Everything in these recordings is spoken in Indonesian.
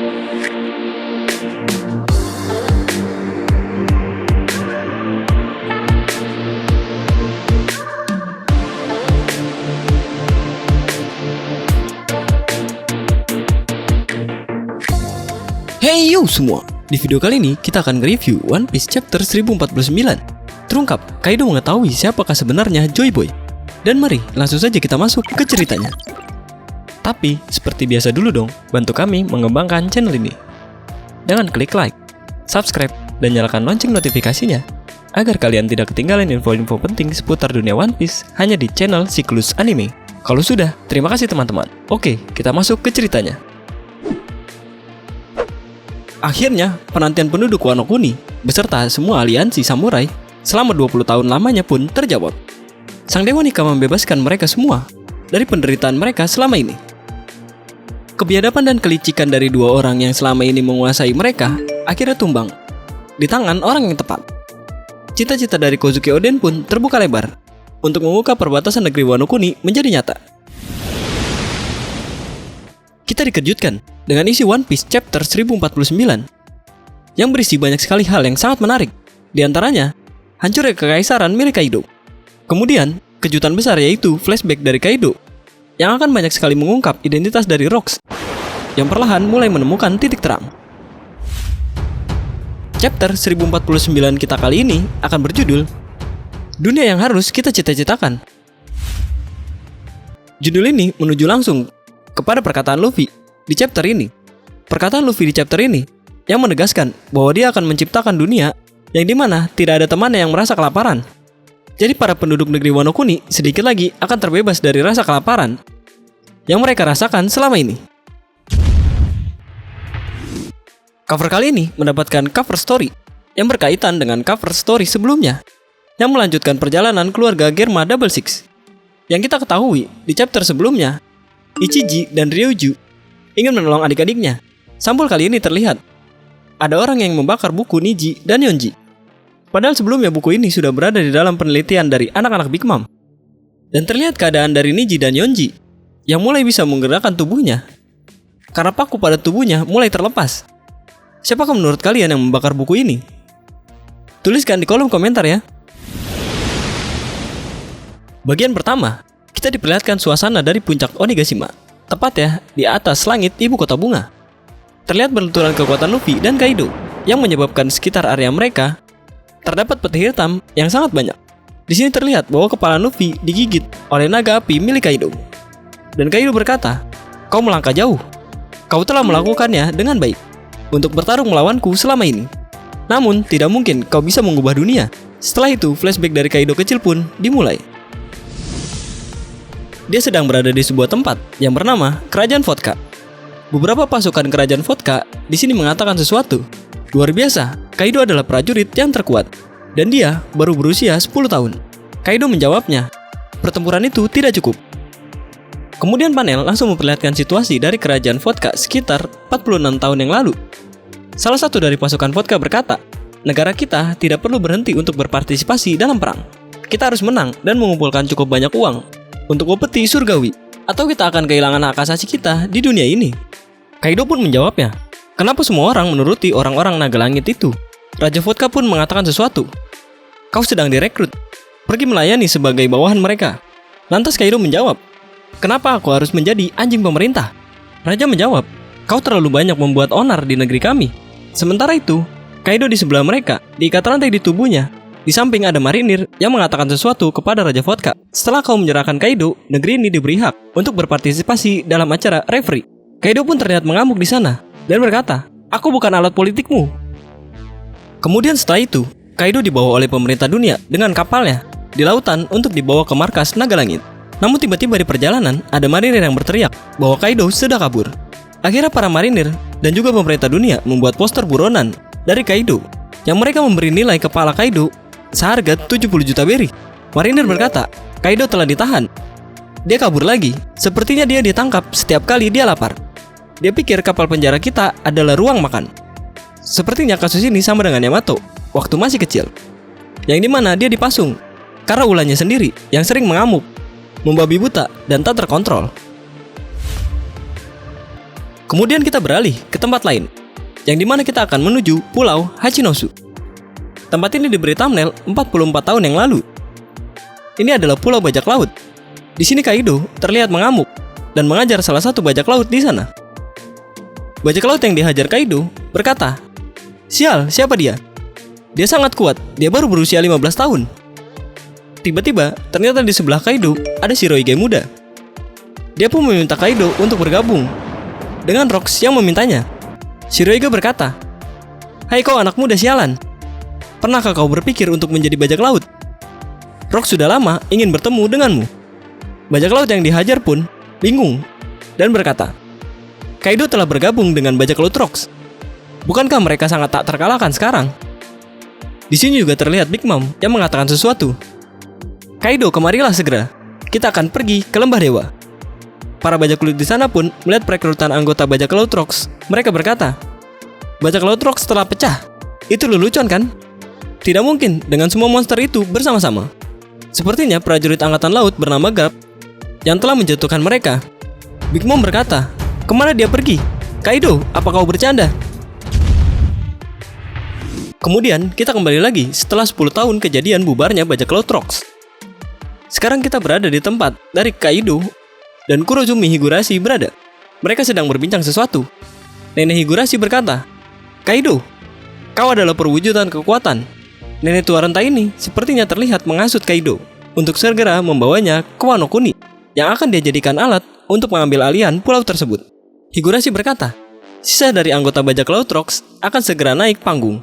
Hey yo semua, di video kali ini kita akan nge-review One Piece chapter 1049. Terungkap, Kaido mengetahui siapakah sebenarnya Joy Boy. Dan mari langsung saja kita masuk ke ceritanya. Tapi seperti biasa dulu dong, bantu kami mengembangkan channel ini dengan klik like, subscribe, dan nyalakan lonceng notifikasinya agar kalian tidak ketinggalan info-info penting seputar dunia One Piece hanya di channel Siklus Anime. Kalau sudah, terima kasih teman-teman. Oke, kita masuk ke ceritanya. Akhirnya, penantian penduduk Wano Kuni beserta semua aliansi samurai selama 20 tahun lamanya pun terjawab. Sang Dewa Nika membebaskan mereka semua dari penderitaan mereka selama ini. Kebiadaban dan kelicikan dari dua orang yang selama ini menguasai mereka akhirnya tumbang di tangan orang yang tepat. Cita-cita dari Kozuki Oden pun terbuka lebar untuk membuka perbatasan negeri Wano Kuni menjadi nyata. Kita dikejutkan dengan isi One Piece chapter 1049 yang berisi banyak sekali hal yang sangat menarik. Di antaranya, hancurnya kekaisaran milik Kaido. Kemudian, kejutan besar yaitu flashback dari Kaido yang akan banyak sekali mengungkap identitas dari Rocks yang perlahan mulai menemukan titik terang. Chapter 1049 kita kali ini akan berjudul Dunia yang harus kita cita-citakan. Judul ini menuju langsung kepada perkataan Luffy di chapter ini. Perkataan Luffy di chapter ini yang menegaskan bahwa dia akan menciptakan dunia yang dimana tidak ada temannya yang merasa kelaparan. Jadi para penduduk negeri Wano Kuni sedikit lagi akan terbebas dari rasa kelaparan yang mereka rasakan selama ini. Cover kali ini mendapatkan cover story yang berkaitan dengan cover story sebelumnya yang melanjutkan perjalanan keluarga Germa Double Six. Yang kita ketahui di chapter sebelumnya, Ichiji dan Ryuju ingin menolong adik-adiknya. Sampul kali ini terlihat ada orang yang membakar buku Niji dan Yonji. Padahal sebelumnya buku ini sudah berada di dalam penelitian dari anak-anak Big Mom. Dan terlihat keadaan dari Niji dan Yonji yang mulai bisa menggerakkan tubuhnya karena paku pada tubuhnya mulai terlepas. Siapakah menurut kalian yang membakar buku ini? Tuliskan di kolom komentar ya. Bagian pertama, kita diperlihatkan suasana dari puncak Onigashima, tepatnya di atas langit ibu kota bunga. Terlihat benturan kekuatan Luffy dan Kaido yang menyebabkan sekitar area mereka terdapat peti hitam yang sangat banyak. Di sini terlihat bahwa kepala Luffy digigit oleh naga api milik Kaido. Dan Kaido berkata, "Kau melangkah jauh. Kau telah melakukannya dengan baik untuk bertarung melawanku selama ini. Namun tidak mungkin kau bisa mengubah dunia." Setelah itu, flashback dari Kaido kecil pun dimulai. Dia sedang berada di sebuah tempat yang bernama Kerajaan Vodka. Beberapa pasukan Kerajaan Vodka di sini mengatakan sesuatu. Luar biasa, Kaido adalah prajurit yang terkuat dan dia baru berusia 10 tahun. Kaido menjawabnya, pertempuran itu tidak cukup. Kemudian panel langsung memperlihatkan situasi dari Kerajaan Vodka sekitar 46 tahun yang lalu. Salah satu dari pasukan Vodka berkata, negara kita tidak perlu berhenti untuk berpartisipasi dalam perang. Kita harus menang dan mengumpulkan cukup banyak uang untuk upeti surgawi, atau kita akan kehilangan hak asasi kita di dunia ini. Kaido pun menjawabnya, kenapa semua orang menuruti orang-orang naga langit itu? Raja Vodka pun mengatakan sesuatu. Kau sedang direkrut, pergi melayani sebagai bawahan mereka. Lantas Kaido menjawab, kenapa aku harus menjadi anjing pemerintah? Raja menjawab, kau terlalu banyak membuat onar di negeri kami. Sementara itu, Kaido di sebelah mereka, diikat rantai di tubuhnya. Di samping ada marinir yang mengatakan sesuatu kepada Raja Vodka. Setelah kau menyerahkan Kaido, negeri ini diberi hak untuk berpartisipasi dalam acara referee. Kaido pun terlihat mengamuk di sana dan berkata, aku bukan alat politikmu. Kemudian setelah itu, Kaido dibawa oleh pemerintah dunia dengan kapalnya di lautan untuk dibawa ke markas naga langit. Namun tiba-tiba di perjalanan, ada marinir yang berteriak bahwa Kaido sudah kabur. Akhirnya para marinir dan juga pemerintah dunia membuat poster buronan dari Kaido yang mereka memberi nilai kepala Kaido seharga 70 juta beri. Marinir berkata, Kaido telah ditahan. Dia kabur lagi. Sepertinya dia ditangkap setiap kali dia lapar. Dia pikir kapal penjara kita adalah ruang makan. Sepertinya kasus ini sama dengan Yamato waktu masih kecil, yang dimana dia dipasung karena ulahnya sendiri yang sering mengamuk, membabi buta, dan tak terkontrol. Kemudian kita beralih ke tempat lain, yang dimana kita akan menuju Pulau Hachinosu. Tempat ini diberi thumbnail 44 tahun yang lalu. Ini adalah pulau bajak laut. Di sini Kaido terlihat mengamuk dan mengajar salah satu bajak laut di sana. Bajak laut yang dihajar Kaido berkata, "Sial, siapa dia? Dia sangat kuat, dia baru berusia 15 tahun." Tiba-tiba, ternyata di sebelah Kaido ada Shirohige muda. Dia pun meminta Kaido untuk bergabung dengan Rocks yang memintanya. Shirohige berkata, "Hai kau anak muda sialan, pernahkah kau berpikir untuk menjadi bajak laut? Rocks sudah lama ingin bertemu denganmu." Bajak laut yang dihajar pun bingung dan berkata, "Kaido telah bergabung dengan bajak laut Rocks. Bukankah mereka sangat tak terkalahkan sekarang?" Di sini juga terlihat Big Mom yang mengatakan sesuatu. "Kaido, kemarilah segera. Kita akan pergi ke lembah dewa." Para bajak laut di sana pun melihat perekrutan anggota bajak laut Rocks. Mereka berkata, "Bajak laut Rocks telah pecah. Itu lelucon kan? Tidak mungkin dengan semua monster itu bersama-sama. Sepertinya prajurit angkatan laut bernama Garp yang telah menjatuhkan mereka." Big Mom berkata, "Kemana dia pergi? Kaido, apa kau bercanda?" Kemudian kita kembali lagi setelah 10 tahun kejadian bubarnya bajak laut Rocks. Sekarang kita berada di tempat dari Kaido dan Kurozumi Higurashi berada. Mereka sedang berbincang sesuatu. Nenek Higurashi berkata, "Kaido, kau adalah perwujudan kekuatan." Nenek tua renta ini sepertinya terlihat menghasut Kaido untuk segera membawanya ke Wano Kuni yang akan dia jadikan alat untuk mengambil alihan pulau tersebut. Higurashi berkata, "Sisa dari anggota bajak laut Rocks akan segera naik panggung.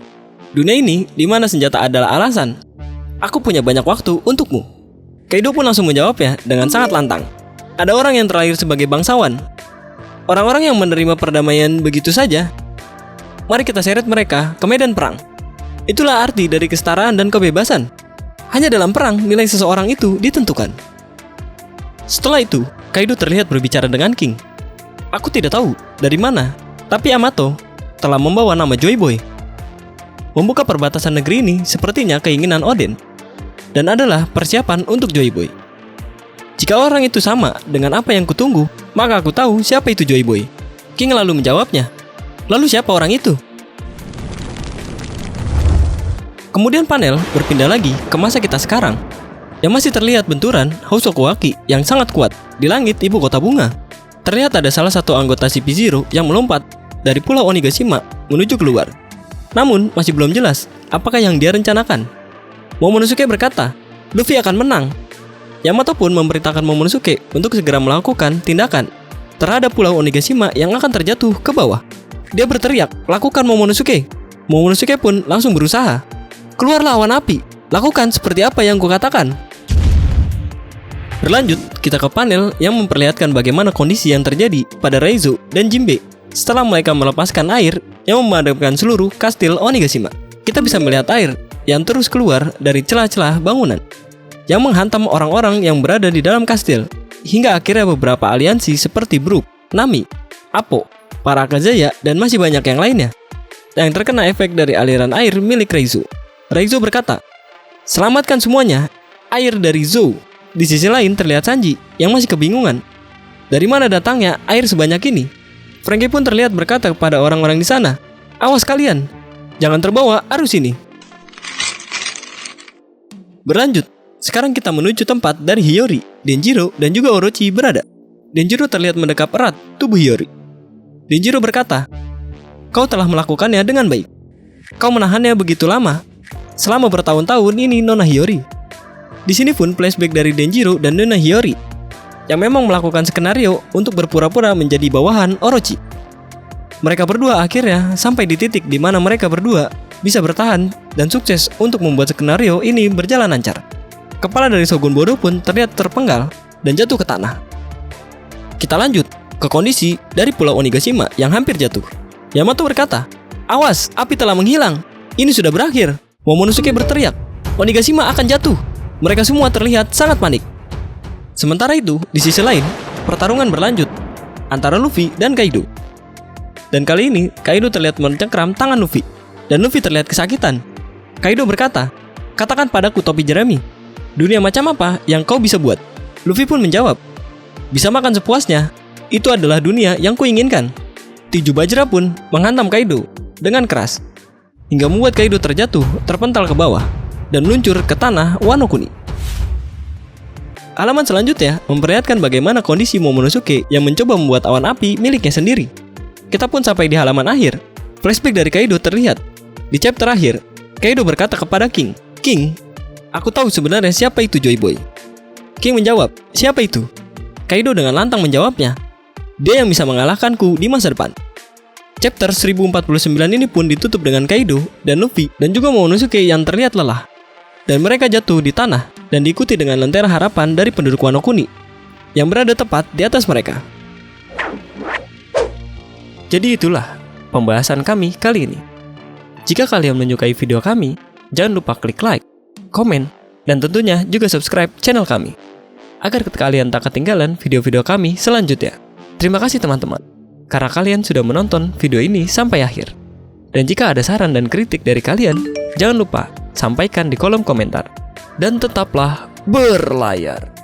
Dunia ini di mana senjata adalah alasan. Aku punya banyak waktu untukmu." Kaido pun langsung menjawabnya dengan sangat lantang. Ada orang yang terlahir sebagai bangsawan. Orang-orang yang menerima perdamaian begitu saja. Mari kita seret mereka ke medan perang. Itulah arti dari kesetaraan dan kebebasan. Hanya dalam perang nilai seseorang itu ditentukan. Setelah itu, Kaido terlihat berbicara dengan King. "Aku tidak tahu dari mana, tapi Yamato telah membawa nama Joy Boy. Membuka perbatasan negeri ini sepertinya keinginan Oden, dan adalah persiapan untuk Joy Boy. Jika orang itu sama dengan apa yang kutunggu, maka aku tahu siapa itu Joy Boy." King lalu menjawabnya, "Lalu siapa orang itu?" Kemudian panel berpindah lagi ke masa kita sekarang, yang masih terlihat benturan Hosokuwaki yang sangat kuat di langit ibu kota bunga. Terlihat ada salah satu anggota CP0 yang melompat dari pulau Onigashima menuju keluar. Namun masih belum jelas apakah yang dia rencanakan. Momonosuke berkata, "Luffy akan menang." Yamato pun memerintahkan Momonosuke untuk segera melakukan tindakan terhadap pulau Onigashima yang akan terjatuh ke bawah. Dia berteriak, "Lakukan Momonosuke." Momonosuke pun langsung berusaha. "Keluarlah awan api, lakukan seperti apa yang kukatakan." Berlanjut, kita ke panel yang memperlihatkan bagaimana kondisi yang terjadi pada Reizo dan Jinbe setelah mereka melepaskan air yang memadamkan seluruh kastil Onigashima. Kita bisa melihat air yang terus keluar dari celah-celah bangunan yang menghantam orang-orang yang berada di dalam kastil, hingga akhirnya beberapa aliansi seperti Brook, Nami, Appo, para Akazaya, dan masih banyak yang lainnya yang terkena efek dari aliran air milik Reizo. Reizo berkata, "Selamatkan semuanya, air dari Zou." Di sisi lain terlihat Sanji yang masih kebingungan. Dari mana datangnya air sebanyak ini? Franky pun terlihat berkata kepada orang-orang di sana, "Awas kalian, jangan terbawa arus ini." Berlanjut, sekarang kita menuju tempat dari Hiyori, Denjiro, dan juga Orochi berada. Denjiro terlihat mendekap erat tubuh Hiyori. Denjiro berkata, "Kau telah melakukannya dengan baik. Kau menahannya begitu lama. Selama bertahun-tahun ini, Nona Hiyori." Di sini pun flashback dari Denjiro dan Nona Hiyori yang memang melakukan skenario untuk berpura-pura menjadi bawahan Orochi. Mereka berdua akhirnya sampai di titik di mana mereka berdua bisa bertahan dan sukses untuk membuat skenario ini berjalan lancar. Kepala dari Shogun Bodo pun terlihat terpenggal dan jatuh ke tanah. Kita lanjut ke kondisi dari pulau Onigashima yang hampir jatuh. Yamato berkata, "Awas, api telah menghilang. Ini sudah berakhir." Momonosuke berteriak, "Onigashima akan jatuh." Mereka semua terlihat sangat panik. Sementara itu, di sisi lain, pertarungan berlanjut antara Luffy dan Kaido. Dan kali ini, Kaido terlihat mencengkram tangan Luffy, dan Luffy terlihat kesakitan. Kaido berkata, "Katakan padaku topi jerami, dunia macam apa yang kau bisa buat?" Luffy pun menjawab, "Bisa makan sepuasnya, itu adalah dunia yang kuinginkan." Tiju Bajra pun menghantam Kaido dengan keras, hingga membuat Kaido terjatuh terpental ke bawah dan meluncur ke tanah Wano Kuni. Halaman selanjutnya memperlihatkan bagaimana kondisi Momonosuke yang mencoba membuat awan api miliknya sendiri. Kita pun sampai di halaman akhir. Flashback dari Kaido terlihat. Di chapter akhir, Kaido berkata kepada King, "King, aku tahu sebenarnya siapa itu Joy Boy." King menjawab, "Siapa itu?" Kaido dengan lantang menjawabnya, "Dia yang bisa mengalahkanku di masa depan." Chapter 1049 ini pun ditutup dengan Kaido dan Luffy dan juga Momonosuke yang terlihat lelah. Dan mereka jatuh di tanah dan diikuti dengan lentera harapan dari penduduk Wano Kuni yang berada tepat di atas mereka. Jadi itulah pembahasan kami kali ini. Jika kalian menyukai video kami, jangan lupa klik like, komen, dan tentunya juga subscribe channel kami agar kalian tak ketinggalan video-video kami selanjutnya. Terima kasih teman-teman, karena kalian sudah menonton video ini sampai akhir. Dan jika ada saran dan kritik dari kalian, jangan lupa sampaikan di kolom komentar. Dan tetaplah berlayar.